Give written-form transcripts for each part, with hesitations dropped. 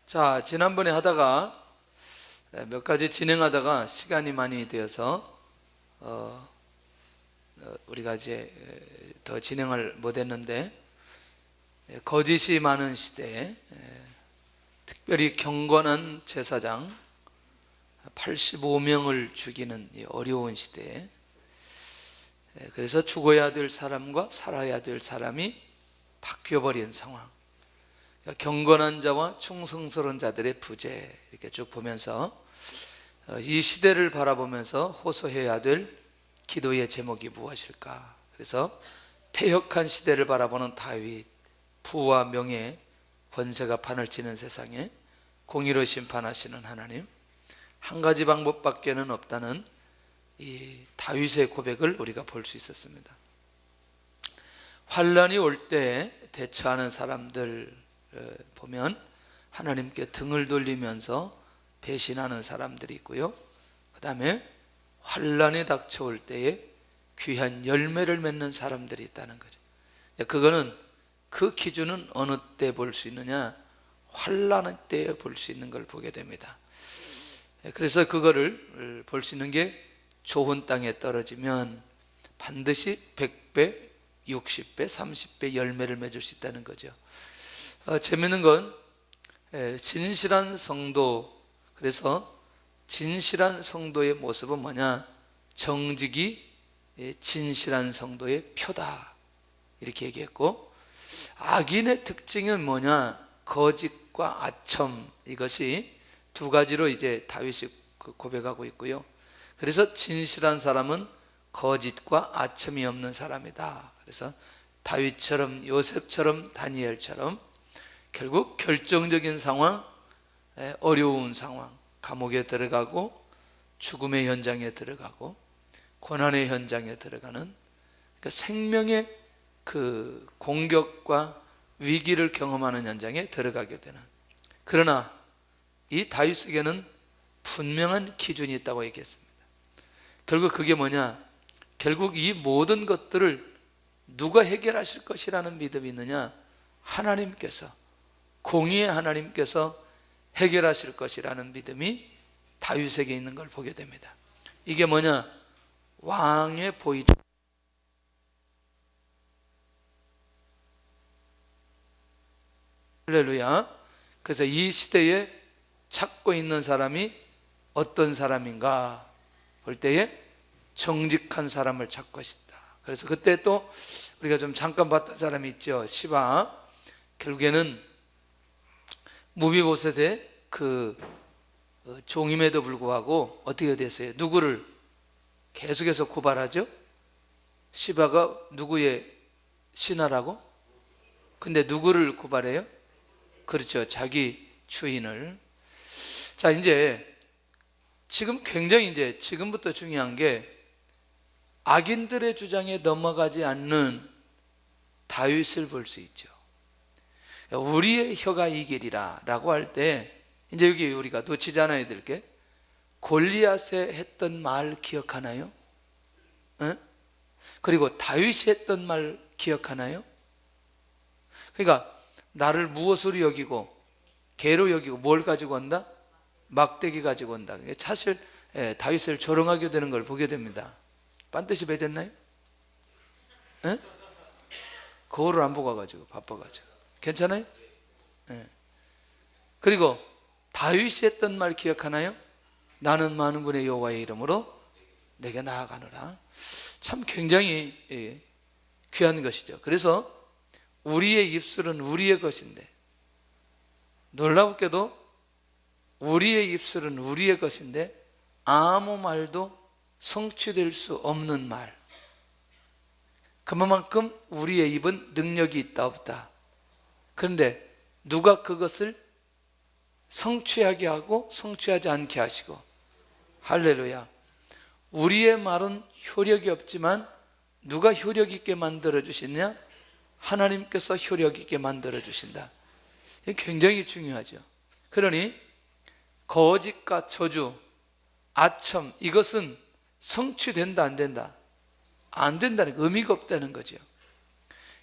자, 지난번에 하다가 몇 가지 진행하다가 시간이 많이 되어서 우리가 이제 더 진행을 못했는데, 거짓이 많은 시대에 특별히 경건한 제사장 85명을 죽이는 이 어려운 시대에, 그래서 죽어야 될 사람과 살아야 될 사람이 바뀌어버린 상황, 경건한 자와 충성스러운 자들의 부재, 이렇게 쭉 보면서 이 시대를 바라보면서 호소해야 될 기도의 제목이 무엇일까? 그래서 패역한 시대를 바라보는 다윗, 부와 명예, 권세가 판을 치는 세상에 공의로 심판하시는 하나님, 한 가지 방법밖에는 없다는 이 다윗의 고백을 우리가 볼 수 있었습니다. 환란이 올 때 대처하는 사람들 보면 하나님께 등을 돌리면서 배신하는 사람들이 있고요, 그 다음에 환란이 닥쳐올 때에 귀한 열매를 맺는 사람들이 있다는 거죠. 그거는 그 기준은 어느 때 볼 수 있느냐? 환란 때에 볼 수 있는 걸 보게 됩니다. 그래서 그거를 볼 수 있는 게, 좋은 땅에 떨어지면 반드시 100배, 60배, 30배 열매를 맺을 수 있다는 거죠. 재미있는 건 진실한 성도, 그래서 진실한 성도의 모습은 뭐냐? 정직이 진실한 성도의 표다, 이렇게 얘기했고, 악인의 특징은 뭐냐? 거짓과 아첨, 이것이 두 가지로 이제 다윗이 고백하고 있고요. 그래서 진실한 사람은 거짓과 아첨이 없는 사람이다. 그래서 다윗처럼, 요셉처럼, 다니엘처럼 결국 결정적인 상황, 어려운 상황, 감옥에 들어가고 죽음의 현장에 들어가고 고난의 현장에 들어가는, 그러니까 생명의 그 공격과 위기를 경험하는 현장에 들어가게 되는, 그러나 이 다윗에게는 분명한 기준이 있다고 얘기했습니다. 결국 그게 뭐냐? 결국 이 모든 것들을 누가 해결하실 것이라는 믿음이 있느냐? 하나님께서, 공의의 하나님께서 해결하실 것이라는 믿음이 다윗에게 있는 걸 보게 됩니다. 이게 뭐냐? 왕의 보이자, 할렐루야. 그래서 이 시대에 찾고 있는 사람이 어떤 사람인가 볼 때에 정직한 사람을 찾고 있다. 그래서 그때 또 우리가 좀 잠깐 봤던 사람이 있죠. 시바. 결국에는 무비보셋의 그 종임에도 불구하고 어떻게 됐어요? 누구를 계속해서 고발하죠? 시바가 누구의 신하라고? 근데 누구를 고발해요? 그렇죠, 자기 주인을. 자, 이제 지금 굉장히 이제 지금부터 중요한 게, 악인들의 주장에 넘어가지 않는 다윗을 볼 수 있죠. 우리의 혀가 이기리라 라고 할 때, 이제 여기 우리가 놓치지 않아야 될 게, 골리앗에 했던 말 기억하나요? 그리고 다윗이 했던 말 기억하나요? 그러니까 나를 무엇으로 여기고 개로 여기고 뭘 가지고 온다? 막대기 가지고 온다. 사실 다윗을 조롱하게 되는 걸 보게 됩니다. 반드시 맺었나요? 거울을 안 보고 와가지고 바빠가지고. 괜찮아요? 그리고 다윗이 했던 말 기억하나요? 나는 많은 군의 여호와의 이름으로 내게 나아가노라. 참 굉장히 귀한 것이죠. 그래서 우리의 입술은 우리의 것인데, 놀랍게도 우리의 입술은 우리의 것인데 아무 말도 성취될 수 없는 말, 그만큼 우리의 입은 능력이 있다 없다. 그런데 누가 그것을 성취하게 하고 성취하지 않게 하시고, 할렐루야. 우리의 말은 효력이 없지만 누가 효력 있게 만들어 주시냐? 하나님께서 효력 있게 만들어 주신다. 이게 굉장히 중요하죠. 그러니 거짓과 저주, 아첨, 이것은 성취된다 안 된다? 안 된다는, 의미가 없다는 거죠.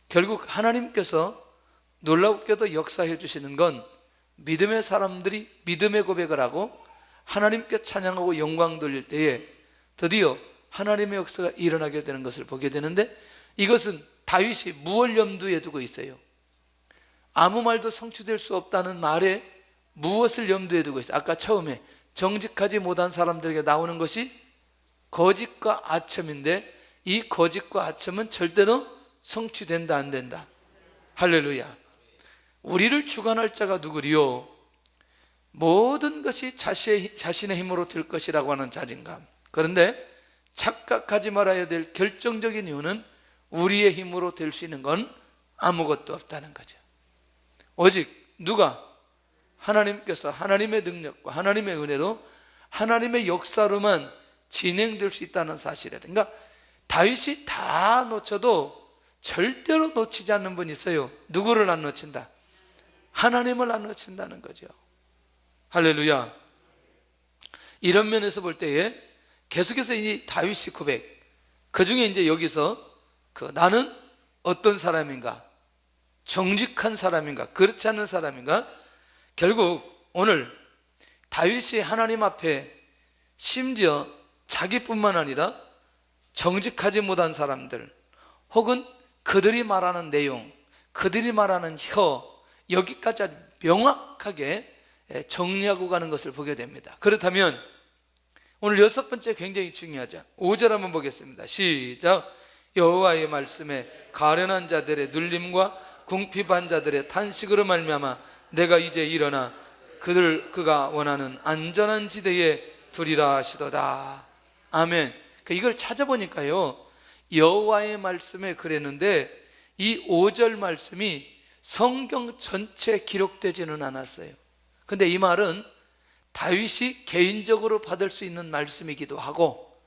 결국 하나님께서 놀랍게도 역사해 주시는 건 믿음의 사람들이 믿음의 고백을 하고 하나님께 찬양하고 영광 돌릴 때에 드디어 하나님의 역사가 일어나게 되는 것을 보게 되는데, 이것은 다윗이 무엇을 염두에 두고 있어요? 아무 말도 성취될 수 없다는 말에 무엇을 염두에 두고 있어요? 아까 처음에 정직하지 못한 사람들에게 나오는 것이 거짓과 아첨인데, 이 거짓과 아첨은 절대로 성취된다 안 된다? 할렐루야. 우리를 주관할 자가 누구리요? 모든 것이 자신의 힘으로 될 것이라고 하는 자신감. 그런데 착각하지 말아야 될 결정적인 이유는 우리의 힘으로 될 수 있는 건 아무것도 없다는 거죠. 오직 누가? 하나님께서 하나님의 능력과 하나님의 은혜로 하나님의 역사로만 진행될 수 있다는 사실이다. 그러니까 다윗이 다 놓쳐도 절대로 놓치지 않는 분이 있어요. 누구를 안 놓친다? 하나님을 안 놓친다는 거죠. 할렐루야. 이런 면에서 볼 때에 계속해서 이 다윗의 고백, 그 중에 이제 여기서 나는 어떤 사람인가? 정직한 사람인가? 그렇지 않은 사람인가? 결국 오늘 다윗이 하나님 앞에 심지어 자기뿐만 아니라 정직하지 못한 사람들, 혹은 그들이 말하는 내용, 그들이 말하는 여기까지 아주 명확하게 정리하고 가는 것을 보게 됩니다. 그렇다면 오늘 6번째 굉장히 중요하죠. 5절 한번 보겠습니다. 시작. 여호와의 말씀에 가련한 자들의 눌림과 궁핍한 자들의 탄식으로 말미암아 내가 이제 일어나 그가 원하는 안전한 지대에 두리라 하시도다. 아멘. 이걸 찾아보니까요, 여호와의 말씀에 그랬는데 이 5절 말씀이 성경 전체에 기록되지는 않았어요. 근데 이 말은 다윗이 개인적으로 받을 수 있는 말씀이기도 하고,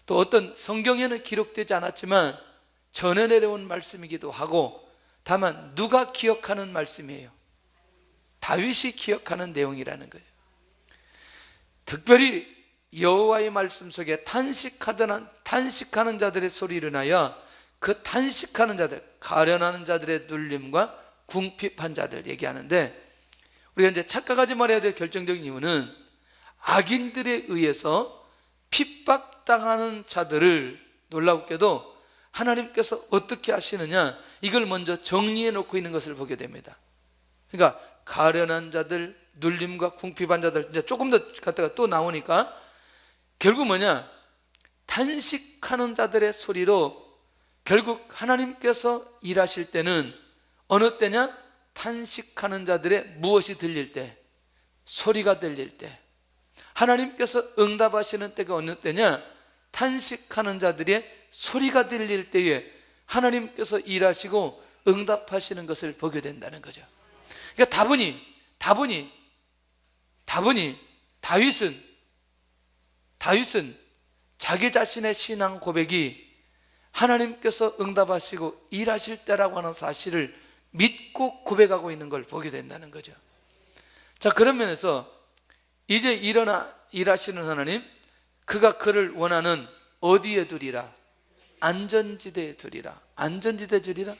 또 어떤 성경에는 기록되지 않았지만 전해 내려온 말씀이기도 하고, 다만 누가 기억하는 말씀이에요? 다윗이 기억하는 내용이라는 거예요. 특별히 여호와의 말씀 속에 탄식하는 자들의 소리를 인하여 그 탄식하는 자들, 가련하는 자들의 눌림과 궁핍한 자들 얘기하는데, 우리가 이제 착각하지 말아야 될 결정적인 이유는 악인들에 의해서 핍박당하는 자들을 놀랍게도 하나님께서 어떻게 하시느냐, 이걸 먼저 정리해 놓고 있는 것을 보게 됩니다. 그러니까 가련한 자들, 눌림과 궁핍한 자들, 이제 조금 더 갔다가 또 나오니까 결국 뭐냐, 탄식하는 자들의 소리로 결국 하나님께서 일하실 때는 어느 때냐? 탄식하는 자들의 무엇이 들릴 때? 소리가 들릴 때. 하나님께서 응답하시는 때가 어느 때냐? 탄식하는 자들의 소리가 들릴 때에 하나님께서 일하시고 응답하시는 것을 보게 된다는 거죠. 그러니까 다윗은 자기 자신의 신앙 고백이 하나님께서 응답하시고 일하실 때라고 하는 사실을 믿고 고백하고 있는 걸 보게 된다는 거죠. 자, 그런 면에서 이제 일어나 일하시는 하나님, 그가 그를 원하는 어디에 두리라? 안전지대에 두리라. 안전지대에 두리라.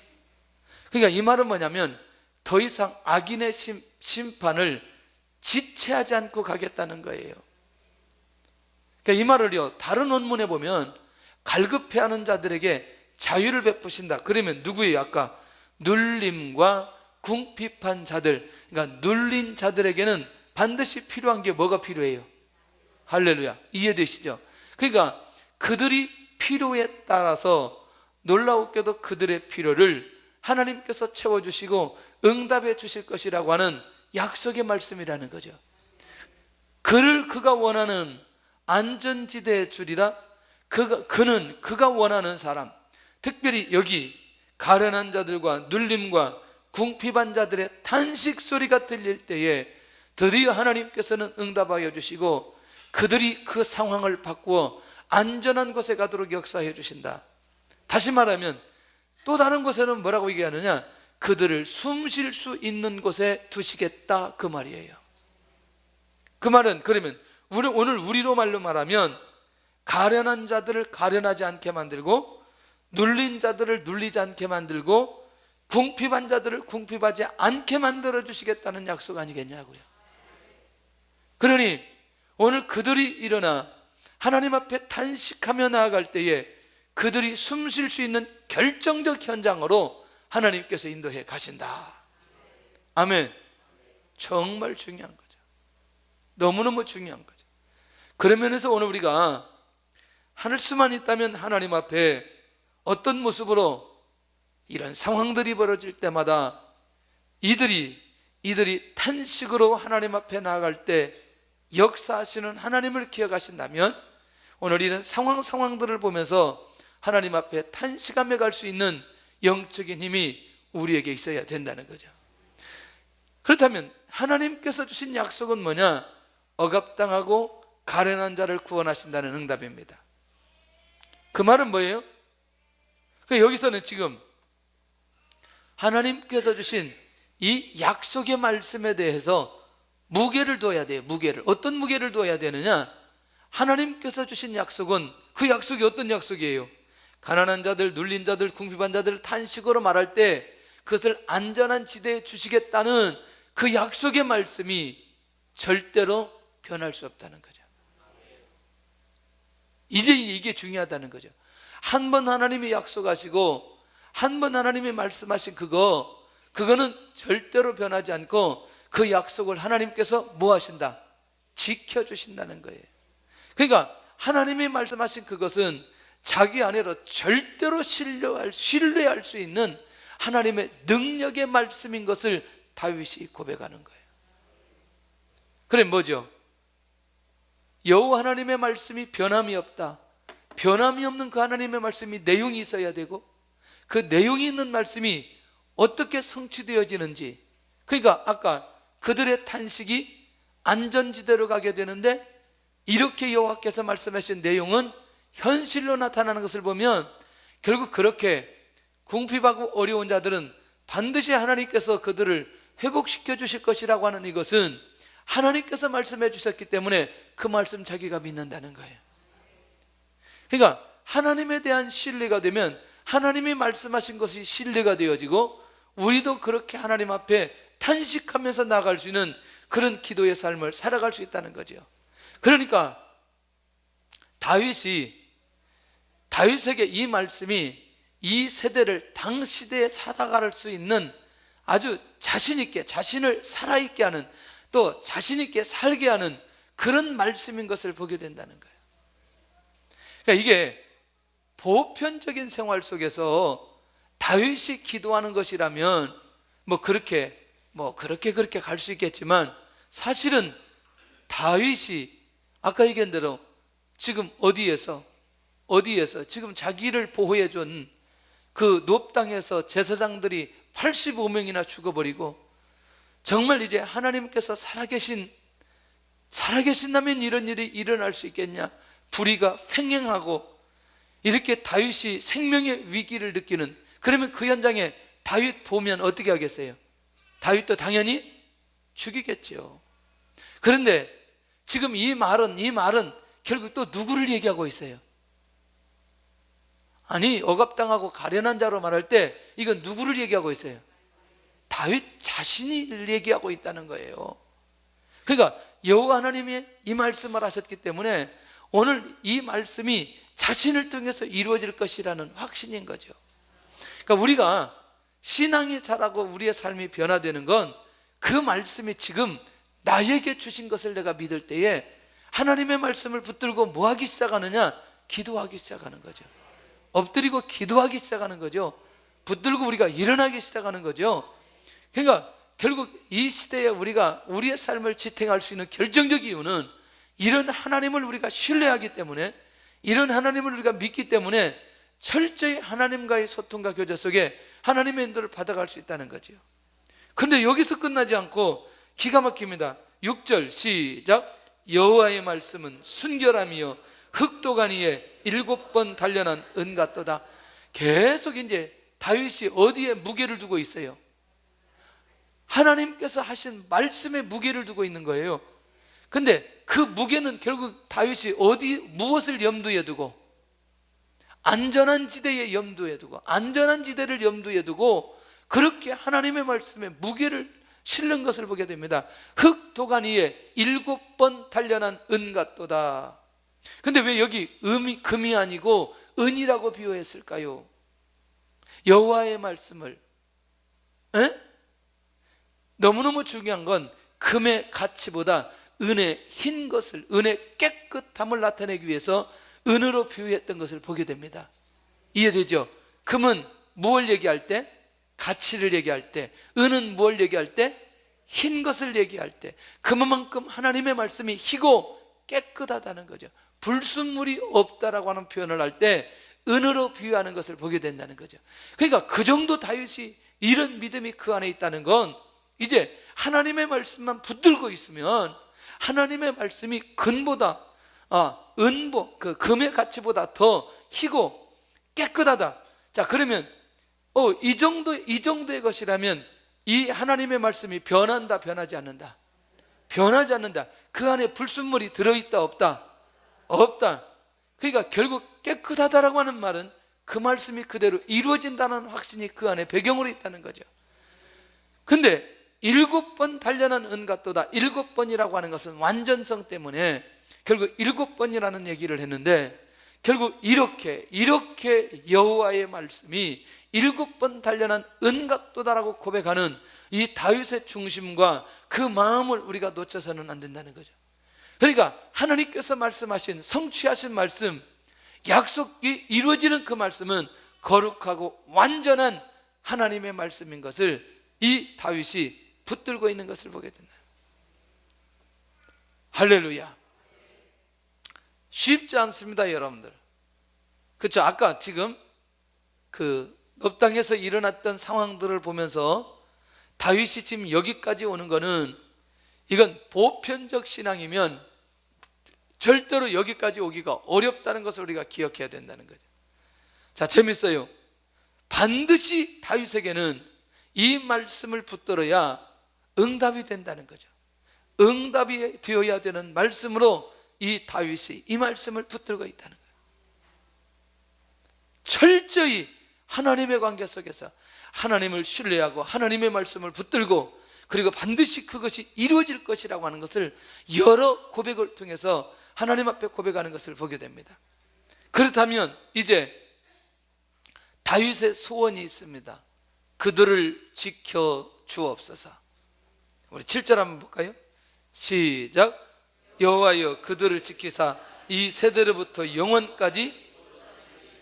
그러니까 이 말은 뭐냐면 더 이상 악인의 심판을 지체하지 않고 가겠다는 거예요. 그러니까 이 말을요, 다른 원문에 보면 갈급해하는 자들에게 자유를 베푸신다. 그러면 누구예요? 아까 눌림과 궁핍한 자들, 그러니까 눌린 자들에게는 반드시 필요한 게 뭐가 필요해요? 할렐루야. 이해되시죠? 그러니까 그들이 필요에 따라서 놀라웠게도 그들의 필요를 하나님께서 채워주시고 응답해 주실 것이라고 하는 약속의 말씀이라는 거죠. 그가 원하는 안전지대에 주리라. 그가 원하는 사람, 특별히 여기 가련한 자들과 눌림과 궁핍한 자들의 탄식 소리가 들릴 때에 드디어 하나님께서는 응답하여 주시고 그들이 그 상황을 바꾸어 안전한 곳에 가도록 역사해 주신다. 다시 말하면 또 다른 곳에는 뭐라고 얘기하느냐? 그들을 숨 쉴 수 있는 곳에 두시겠다, 그 말이에요. 그 말은 그러면 오늘 우리로 말로 말하면 가련한 자들을 가련하지 않게 만들고 눌린 자들을 눌리지 않게 만들고 궁핍한 자들을 궁핍하지 않게 만들어 주시겠다는 약속 아니겠냐고요. 그러니 오늘 그들이 일어나 하나님 앞에 탄식하며 나아갈 때에 그들이 숨 쉴 수 있는 결정적 현장으로 하나님께서 인도해 가신다. 아멘. 정말 중요한 거죠. 너무너무 중요한 거죠. 그런 면에서 오늘 우리가 할 수만 있다면 하나님 앞에 어떤 모습으로 이런 상황들이 벌어질 때마다 이들이 탄식으로 하나님 앞에 나아갈 때 역사하시는 하나님을 기억하신다면 오늘 이런 상황들을 보면서 하나님 앞에 탄식하며 갈 수 있는 영적인 힘이 우리에게 있어야 된다는 거죠. 그렇다면 하나님께서 주신 약속은 뭐냐? 억압당하고 가련한 자를 구원하신다는 응답입니다. 그 말은 뭐예요? 여기서는 지금 하나님께서 주신 이 약속의 말씀에 대해서 무게를 둬야 돼요. 무게를. 어떤 무게를 둬야 되느냐? 하나님께서 주신 약속은 그 약속이 어떤 약속이에요? 가난한 자들, 눌린 자들, 궁핍한 자들 탄식으로 말할 때 그것을 안전한 지대에 주시겠다는 그 약속의 말씀이 절대로 변할 수 없다는 거죠. 이제 이게 중요하다는 거죠. 한 번 하나님이 약속하시고 한 번 하나님이 말씀하신 그거는 절대로 변하지 않고 그 약속을 하나님께서 뭐 하신다? 지켜주신다는 거예요. 그러니까 하나님이 말씀하신 그것은 자기 안에로 절대로 신뢰할 수 있는 하나님의 능력의 말씀인 것을 다윗이 고백하는 거예요. 그래 뭐죠? 여호와 하나님의 말씀이 변함이 없다. 변함이 없는 그 하나님의 말씀이 내용이 있어야 되고 그 내용이 있는 말씀이 어떻게 성취되어지는지, 그러니까 아까 그들의 탄식이 안전지대로 가게 되는데 이렇게 여호와께서 말씀하신 내용은 현실로 나타나는 것을 보면 결국 그렇게 궁핍하고 어려운 자들은 반드시 하나님께서 그들을 회복시켜 주실 것이라고 하는 이것은 하나님께서 말씀해 주셨기 때문에 그 말씀 자기가 믿는다는 거예요. 그러니까 하나님에 대한 신뢰가 되면 하나님이 말씀하신 것이 신뢰가 되어지고 우리도 그렇게 하나님 앞에 탄식하면서 나아갈 수 있는 그런 기도의 삶을 살아갈 수 있다는 거죠. 그러니까 다윗에게 이 말씀이 이 세대를 당시대에 살아갈 수 있는 아주 자신있게 자신을 살아있게 하는 또 자신있게 살게 하는 그런 말씀인 것을 보게 된다는 거예요. 그러니까 이게 보편적인 생활 속에서 다윗이 기도하는 것이라면 그렇게 갈 수 있겠지만 사실은 다윗이 아까 얘기한 대로 지금 어디에서 지금 자기를 보호해 준 그 노브 땅에서 제사장들이 85명이나 죽어버리고 정말 이제 하나님께서 살아계신다면 이런 일이 일어날 수 있겠냐? 불의가 횡행하고 이렇게 다윗이 생명의 위기를 느끼는, 그러면 그 현장에 다윗 보면 어떻게 하겠어요? 다윗도 당연히 죽이겠죠. 그런데 지금 이 말은 결국 또 누구를 얘기하고 있어요? 아니, 억압당하고 가련한 자로 말할 때 이건 누구를 얘기하고 있어요? 다윗 자신을 얘기하고 있다는 거예요. 그러니까 여호와 하나님이 이 말씀을 하셨기 때문에 오늘 이 말씀이 자신을 통해서 이루어질 것이라는 확신인 거죠. 그러니까 우리가 신앙이 자라고 우리의 삶이 변화되는 건 그 말씀이 지금 나에게 주신 것을 내가 믿을 때에 하나님의 말씀을 붙들고 뭐 하기 시작하느냐? 기도하기 시작하는 거죠. 엎드리고 기도하기 시작하는 거죠. 붙들고 우리가 일어나기 시작하는 거죠. 그러니까 결국 이 시대에 우리가 우리의 삶을 지탱할 수 있는 결정적 이유는 이런 하나님을 우리가 신뢰하기 때문에, 이런 하나님을 우리가 믿기 때문에 철저히 하나님과의 소통과 교제 속에 하나님의 인도를 받아갈 수 있다는 거죠. 그런데 여기서 끝나지 않고 기가 막힙니다. 6절 시작. 여호와의 말씀은 순결함이요 흑도가니에 7번 단련한 은 같도다. 계속 이제 다윗이 어디에 무게를 두고 있어요? 하나님께서 하신 말씀에 무게를 두고 있는 거예요. 근데 그 무게는 결국 다윗이 무엇을 염두에 두고? 안전한 지대에 염두에 두고, 안전한 지대를 염두에 두고 그렇게 하나님의 말씀에 무게를 실는 것을 보게 됩니다. 흙 도간 위에 7번 단련한 은 같도다. 근데 왜 여기 금이 아니고 은이라고 비유했을까요? 여호와의 말씀을, 너무너무 중요한 건 금의 가치보다 은의 흰 것을, 은의 깨끗함을 나타내기 위해서 은으로 비유했던 것을 보게 됩니다. 이해되죠? 금은 무엇을 얘기할 때? 가치를 얘기할 때. 은은 무엇을 얘기할 때? 흰 것을 얘기할 때. 그만큼 하나님의 말씀이 희고 깨끗하다는 거죠. 불순물이 없다라고 하는 표현을 할 때 은으로 비유하는 것을 보게 된다는 거죠. 그러니까 그 정도 다윗이 이런 믿음이 그 안에 있다는 건 이제 하나님의 말씀만 붙들고 있으면 하나님의 말씀이 금보다 그 금의 가치보다 더 희고 깨끗하다. 자, 그러면 이 정도의 것이라면 이 하나님의 말씀이 변한다, 변하지 않는다? 변하지 않는다. 그 안에 불순물이 들어있다, 없다? 없다. 그러니까 결국 깨끗하다라고 하는 말은 그 말씀이 그대로 이루어진다는 확신이 그 안에 배경으로 있다는 거죠. 근데 7번 단련한 은 같도다. 7번이라고 하는 것은 완전성 때문에 결국 7번이라는 얘기를 했는데, 결국 이렇게 여호와의 말씀이 7번 단련한 은 같도다라고 고백하는 이 다윗의 중심과 그 마음을 우리가 놓쳐서는 안 된다는 거죠. 그러니까 하나님께서 말씀하신, 성취하신 말씀, 약속이 이루어지는 그 말씀은 거룩하고 완전한 하나님의 말씀인 것을 이 다윗이 붙들고 있는 것을 보게 된다. 할렐루야. 쉽지 않습니다, 여러분들. 그렇죠? 아까 지금 그 읍당에서 일어났던 상황들을 보면서 다윗이 지금 여기까지 오는 거는, 이건 보편적 신앙이면 절대로 여기까지 오기가 어렵다는 것을 우리가 기억해야 된다는 거죠. 자, 재밌어요. 반드시 다윗에게는 이 말씀을 붙들어야 응답이 된다는 거죠. 응답이 되어야 되는 말씀으로 이 다윗이 이 말씀을 붙들고 있다는 거예요. 철저히 하나님의 관계 속에서 하나님을 신뢰하고 하나님의 말씀을 붙들고, 그리고 반드시 그것이 이루어질 것이라고 하는 것을 여러 고백을 통해서 하나님 앞에 고백하는 것을 보게 됩니다. 그렇다면 이제 다윗의 소원이 있습니다. 그들을 지켜 주옵소서. 우리 7절 한번 볼까요? 시작. 여호와여 그들을 지키사 이 세대로부터 영원까지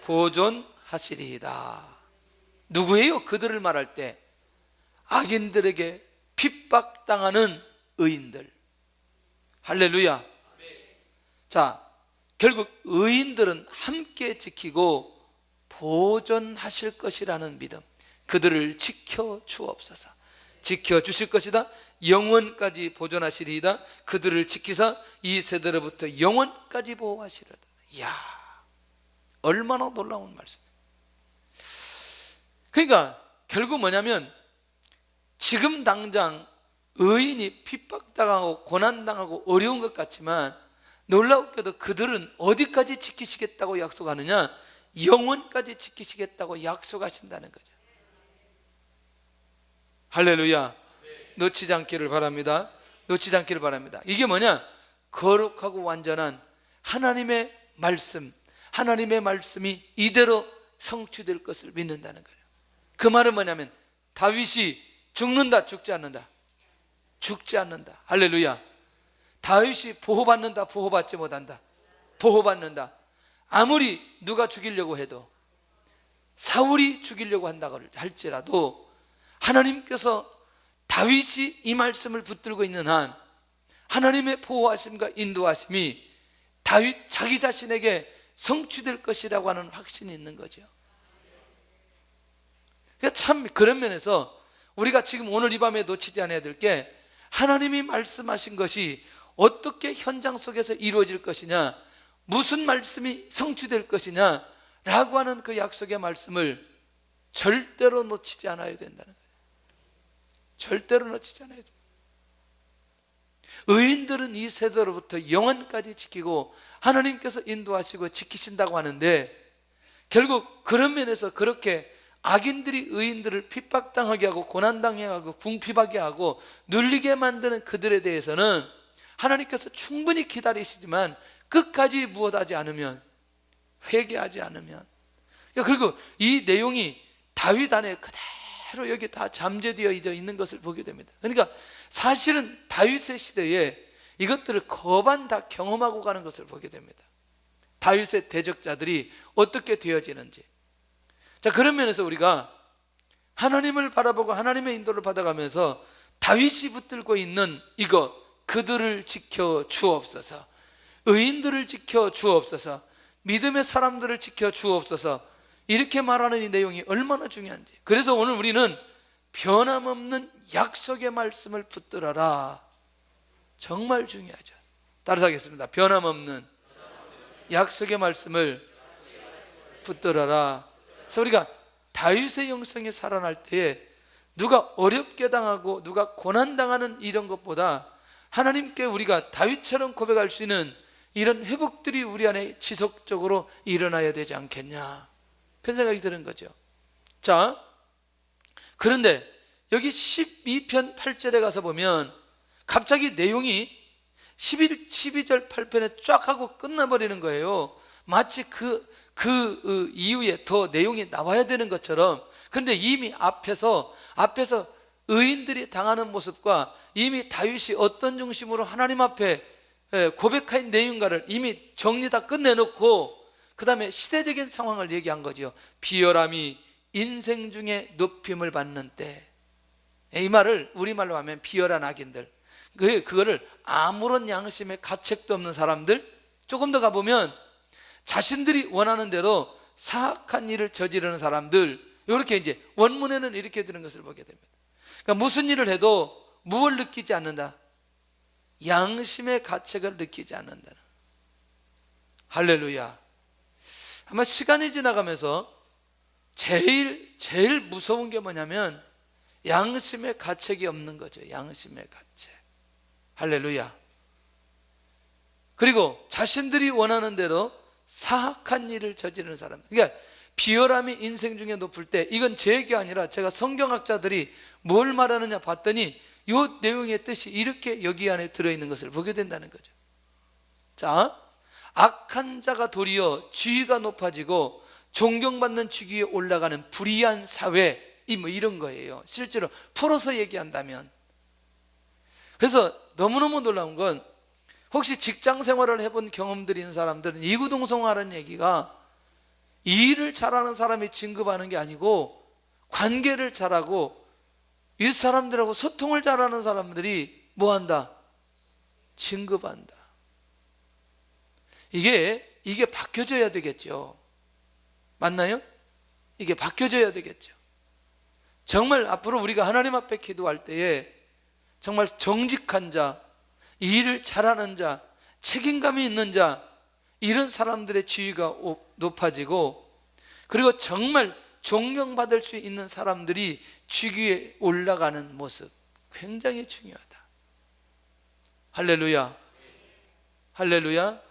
보존하시리이다. 누구예요? 그들을 말할 때 악인들에게 핍박당하는 의인들. 할렐루야. 자, 결국 의인들은 함께 지키고 보존하실 것이라는 믿음. 그들을 지켜 주옵소서. 지켜 주실 것이다. 영원까지 보존하시리이다. 그들을 지키사 이 세대로부터 영원까지 보호하시리이다. 이야, 얼마나 놀라운 말씀이에요. 그러니까 결국 뭐냐면, 지금 당장 의인이 핍박당하고 고난당하고 어려운 것 같지만 놀랍게도 그들은 어디까지 지키시겠다고 약속하느냐? 영원까지 지키시겠다고 약속하신다는 거죠. 할렐루야. 놓치지 않기를 바랍니다. 놓치지 않기를 바랍니다. 이게 뭐냐? 거룩하고 완전한 하나님의 말씀, 하나님의 말씀이 이대로 성취될 것을 믿는다는 거예요. 그 말은 뭐냐면 다윗이 죽는다, 죽지 않는다? 죽지 않는다. 할렐루야. 다윗이 보호받는다, 보호받지 못한다? 보호받는다. 아무리 누가 죽이려고 해도, 사울이 죽이려고 한다고 할지라도 하나님께서 다윗이 이 말씀을 붙들고 있는 한 하나님의 보호하심과 인도하심이 다윗 자기 자신에게 성취될 것이라고 하는 확신이 있는 거죠. 그러니까 참 그런 면에서 우리가 지금 오늘 이 밤에 놓치지 않아야 될 게, 하나님이 말씀하신 것이 어떻게 현장 속에서 이루어질 것이냐, 무슨 말씀이 성취될 것이냐 라고 하는 그 약속의 말씀을 절대로 놓치지 않아야 된다는 거예요. 절대로 놓치지 않아야 돼요. 의인들은 이 세대로부터 영원까지 지키고 하나님께서 인도하시고 지키신다고 하는데, 결국 그런 면에서 그렇게 악인들이 의인들을 핍박당하게 하고 고난당하게 하고 궁핍하게 하고 눌리게 만드는 그들에 대해서는 하나님께서 충분히 기다리시지만 끝까지 무엇하지 않으면, 회개하지 않으면, 그리고 이 내용이 다윗 안에 그대로 여기 다 잠재되어 있는 것을 보게 됩니다. 그러니까 사실은 다윗의 시대에 이것들을 거반 다 경험하고 가는 것을 보게 됩니다. 다윗의 대적자들이 어떻게 되어지는지. 자, 그런 면에서 우리가 하나님을 바라보고 하나님의 인도를 받아가면서 다윗이 붙들고 있는 이거, 그들을 지켜 주옵소서, 의인들을 지켜 주옵소서, 믿음의 사람들을 지켜 주옵소서, 이렇게 말하는 이 내용이 얼마나 중요한지. 그래서 오늘 우리는 변함없는 약속의 말씀을 붙들어라. 정말 중요하죠. 따라서 하겠습니다. 변함없는 약속의 말씀을 붙들어라. 그래서 우리가 다윗의 영성이 살아날 때에 누가 어렵게 당하고 누가 고난당하는 이런 것보다 하나님께 우리가 다윗처럼 고백할 수 있는 이런 회복들이 우리 안에 지속적으로 일어나야 되지 않겠냐, 그런 생각이 드는 거죠. 자, 그런데 여기 12편 8절에 가서 보면 갑자기 내용이 12절 8편에 쫙 하고 끝나버리는 거예요. 마치 그 이후에 더 내용이 나와야 되는 것처럼. 그런데 이미 앞에서 의인들이 당하는 모습과 이미 다윗이 어떤 중심으로 하나님 앞에 고백한 내용가를 이미 정리 다 끝내놓고 그 다음에 시대적인 상황을 얘기한 거죠. 비열함이 인생 중에 높임을 받는 때. 이 말을 우리말로 하면 비열한 악인들, 그거를 아무런 양심의 가책도 없는 사람들, 조금 더 가보면 자신들이 원하는 대로 사악한 일을 저지르는 사람들, 이렇게 이제 원문에는 이렇게 되는 것을 보게 됩니다. 그러니까 무슨 일을 해도 무엇을 느끼지 않는다? 양심의 가책을 느끼지 않는다. 할렐루야. 아마 시간이 지나가면서 제일 무서운 게 뭐냐면 양심의 가책이 없는 거죠. 양심의 가책. 할렐루야. 그리고 자신들이 원하는 대로 사악한 일을 저지르는 사람. 그러니까 비열함이 인생 중에 높을 때, 이건 제 얘기 아니라 제가 성경학자들이 뭘 말하느냐 봤더니 이 내용의 뜻이 이렇게 여기 안에 들어있는 것을 보게 된다는 거죠. 자, 악한 자가 도리어 지위가 높아지고 존경받는 직위에 올라가는 불의한 사회, 뭐 이런 거예요. 실제로 풀어서 얘기한다면. 그래서 너무너무 놀라운 건, 혹시 직장 생활을 해본 경험들이 있는 사람들은 이구동성하라는 얘기가 일을 잘하는 사람이 진급하는 게 아니고 관계를 잘하고 이 사람들하고 소통을 잘하는 사람들이 뭐한다? 진급한다. 이게 바뀌어져야 되겠죠. 맞나요? 이게 바뀌어져야 되겠죠. 정말 앞으로 우리가 하나님 앞에 기도할 때에 정말 정직한 자, 일을 잘하는 자, 책임감이 있는 자, 이런 사람들의 지위가 높아지고, 그리고 정말 존경받을 수 있는 사람들이 직위에 올라가는 모습, 굉장히 중요하다. 할렐루야. 할렐루야.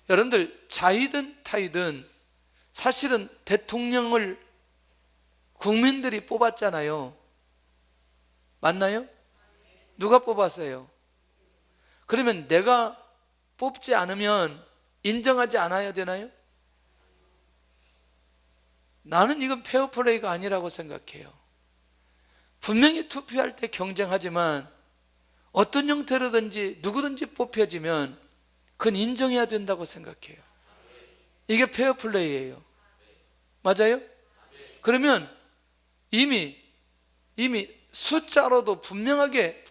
여러분들, 자이든 타이든 사실은 대통령을 국민들이 뽑았잖아요. 맞나요? 누가 뽑았어요? 그러면 내가 뽑지 않으면 인정하지 않아야 되나요? 나는 이건 페어플레이가 아니라고 생각해요. 분명히 투표할 때 경쟁하지만 어떤 형태로든지 누구든지 뽑혀지면 그건 인정해야 된다고 생각해요. 이게 페어플레이예요. 맞아요? 그러면 이미 숫자로도 분명하게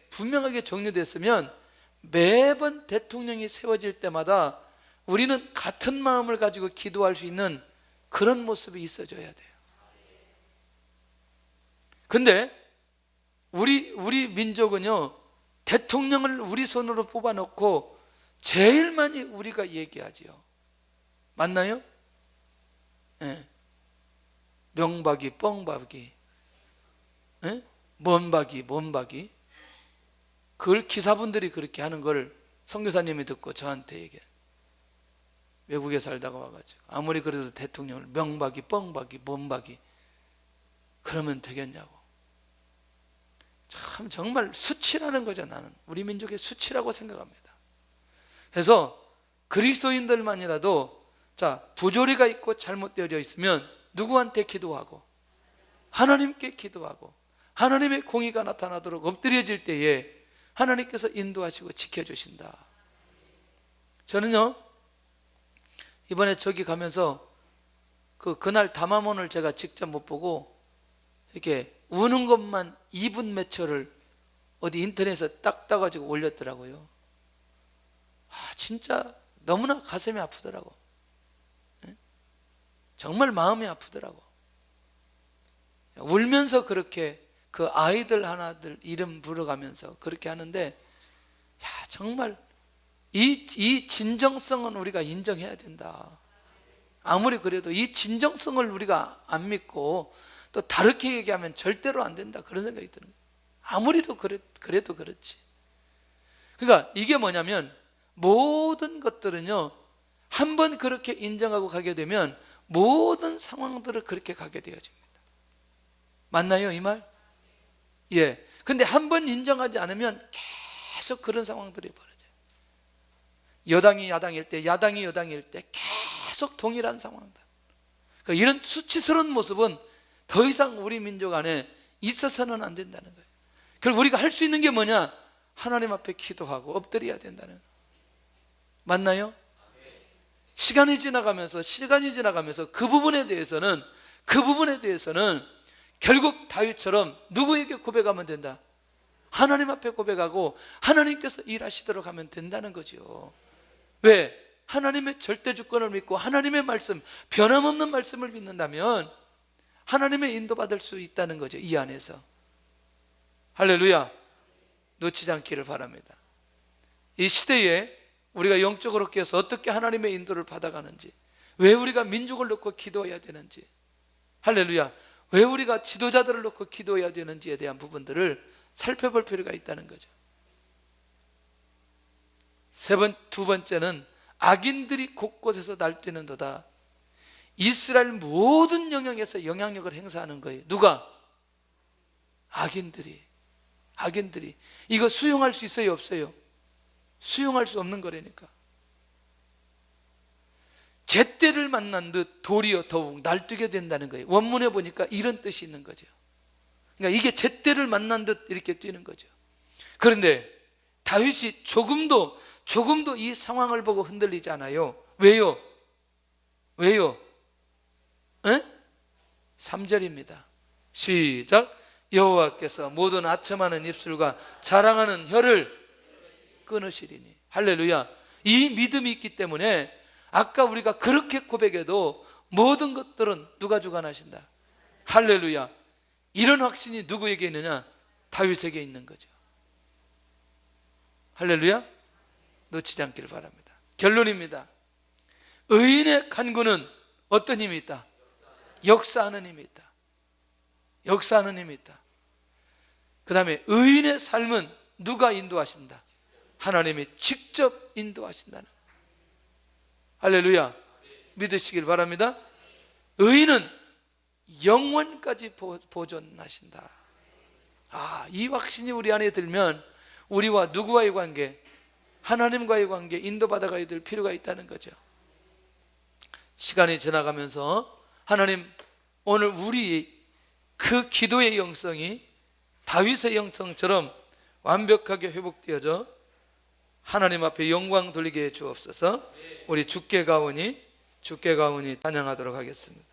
정리됐으면 매번 대통령이 세워질 때마다 우리는 같은 마음을 가지고 기도할 수 있는 그런 모습이 있어줘야 돼요. 근데 우리 민족은요, 대통령을 우리 손으로 뽑아놓고 제일 많이 우리가 얘기하지요. 맞나요? 네. 명박이, 뻥박이, 네? 뭔박이. 그걸 기사분들이 그렇게 하는 걸 선교사님이 듣고 저한테 얘기해. 외국에 살다가 와가지고 아무리 그래도 대통령을 명박이, 뻥박이, 뭔박이, 그러면 되겠냐고. 참 정말 수치라는 거죠. 나는 우리 민족의 수치라고 생각합니다. 그래서 그리스도인들만이라도 부조리가 있고 잘못되어져 있으면 누구한테 기도하고 하나님께 기도하고 하나님의 공의가 나타나도록 엎드려질 때에 하나님께서 인도하시고 지켜주신다. 저는요 이번에 저기 가면서 그날 담화문을 제가 직접 못 보고 이렇게 우는 것만 2분 몇 초를 어디 인터넷에 딱 따가지고 올렸더라고요. 진짜 너무나 가슴이 아프더라고. 정말 마음이 아프더라고. 울면서 그렇게 그 아이들 하나들 이름 부르가면서 그렇게 하는데, 정말 이 진정성은 우리가 인정해야 된다. 아무리 그래도 이 진정성을 우리가 안 믿고 또 다르게 얘기하면 절대로 안 된다, 그런 생각이 드는 거예요. 아무리도 그래도 그렇지. 그러니까 이게 뭐냐면 모든 것들은요 한번 그렇게 인정하고 가게 되면 모든 상황들을 그렇게 가게 되어집니다. 맞나요, 이 말? 예. 근데 한번 인정하지 않으면 계속 그런 상황들이 벌어져요. 여당이 야당일 때, 야당이 여당일 때 계속 동일한 상황들. 그러니까 이런 수치스러운 모습은 더 이상 우리 민족 안에 있어서는 안 된다는 거예요. 그럼 우리가 할 수 있는 게 뭐냐? 하나님 앞에 기도하고 엎드려야 된다는 거예요. 맞나요? 시간이 지나가면서 그 부분에 대해서는 결국 다윗처럼 누구에게 고백하면 된다? 하나님 앞에 고백하고 하나님께서 일하시도록 하면 된다는 거죠. 왜? 하나님의 절대 주권을 믿고 하나님의 말씀, 변함없는 말씀을 믿는다면 하나님의 인도받을 수 있다는 거죠, 이 안에서. 할렐루야. 놓치지 않기를 바랍니다. 이 시대에 우리가 영적으로 깨어서 어떻게 하나님의 인도를 받아가는지, 왜 우리가 민족을 놓고 기도해야 되는지, 할렐루야, 왜 우리가 지도자들을 놓고 기도해야 되는지에 대한 부분들을 살펴볼 필요가 있다는 거죠. 두 번째는 악인들이 곳곳에서 날뛰는도다. 이스라엘 모든 영역에서 영향력을 행사하는 거예요. 누가? 악인들이. 이거 수용할 수 있어요, 없어요? 수용할 수 없는 거라니까. 잿대를 만난 듯 도리어 더욱 날뛰게 된다는 거예요. 원문에 보니까 이런 뜻이 있는 거죠. 그러니까 이게 잿대를 만난 듯 이렇게 뛰는 거죠. 그런데 다윗이 조금도 이 상황을 보고 흔들리지 않아요. 왜요? 3절입니다. 시작. 여호와께서 모든 아첨하는 입술과 자랑하는 혀를 끊으시리니. 할렐루야. 이 믿음이 있기 때문에 아까 우리가 그렇게 고백해도 모든 것들은 누가 주관하신다? 할렐루야. 이런 확신이 누구에게 있느냐? 다윗에게 있는 거죠. 할렐루야. 놓치지 않기를 바랍니다. 결론입니다. 의인의 간구는 어떤 힘이 있다? 역사하는 힘이 있다. 그 다음에 의인의 삶은 누가 인도하신다? 하나님이 직접 인도하신다는. 할렐루야. 믿으시길 바랍니다. 의인은 영원까지 보존하신다. 이 확신이 우리 안에 들면 우리와 누구와의 관계? 하나님과의 관계, 인도받아가야 될 필요가 있다는 거죠. 시간이 지나가면서 하나님, 오늘 우리 그 기도의 영성이 다윗의 영성처럼 완벽하게 회복되어져 하나님 앞에 영광 돌리게 해 주옵소서. 우리 주께 가오니 찬양하도록 하겠습니다.